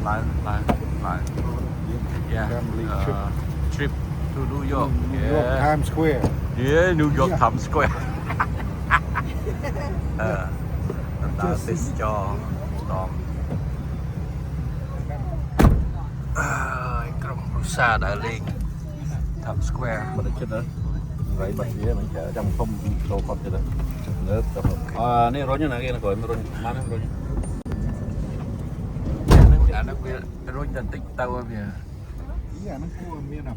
Line. Yeah. Trip to New York. New York Times Square. Yeah, New York Yeah. Times Square. ដើរទេសចរតមក្រុមគ្រួសារដើរលេង Times Square បិទចិត្តហើយរៃបាត់វាមិនចាចាំខ្ញុំចូលផុតទៀតហើយលើបទៅនេះរុញណាគេក្រោយរុញបានរុញ អានោះវារុញតែតិចទៅវា Yeah, nó cua miên à.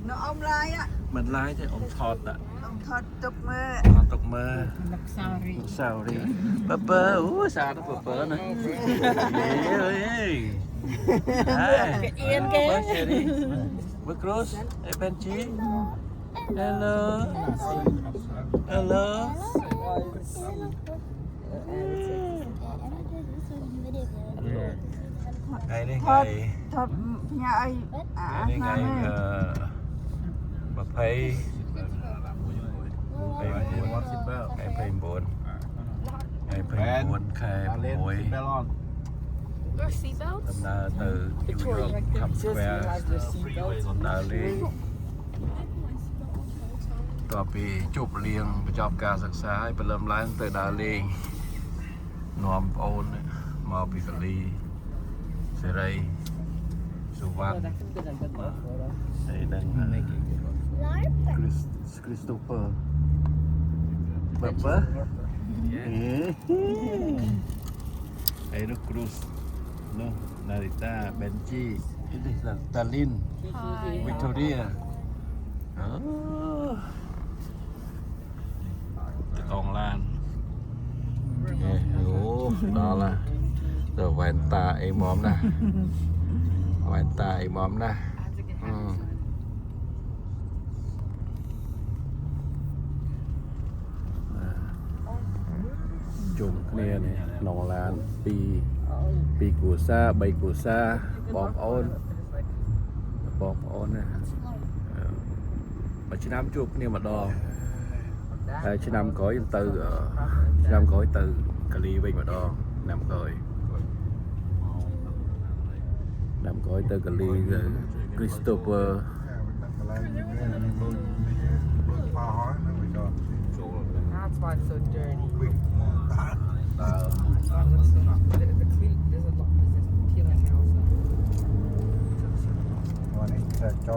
Nó ông lai á. មិនឡាយទេអ៊ំថតដាក់ Ông thật tục mơ. អត់ទុកមើល សាវរីបើបើអូសាទៅបើបើណាអេអេអៀនគេបើគ្រូសអេបេនជី Hello Hello ថ្ងៃនេះថ្ងៃ Thật nhà ấy. នេះថ្ងៃ Nam ấy. 20 វ៉ាស៊ីបែល ថ្ងៃ29ថ្ងៃ29ខែ លេនស៊ីបែលអន Your seatbelts? ដំណើរទៅ New York Times Square ដើរលេងតទៅពីជប់លៀងបញ្ចប់ការសិក្សាហើយព្រលឹមឡើងទៅដើរលេងនាំប្អូនមកពីកាលីសេរីសុវណ្ណហើយនឹង Christopher បើបើហើយនោះ Cruz នោះ Narita Benji នេះ Stalin Victoria ទឹកអងឡានអូដល់ឡាទៅវ៉ែនតាអីមុំណាវ៉ែនតាអីមុំណាជុំគ្នានេះក្នុងឡានពីគ្រួសារ3គ្រួសារបងប្អូនណាមួយឆ្នាំជួបគ្នាម្ដងហើយឆ្នាំក្រោយទៅកាលីវិញម្ដងឆ្នាំក្រោយទៅកាលី Christopher That's why it's so dirty. Quick. The clean, there's a lot, there's peeling now. Rồi này, cho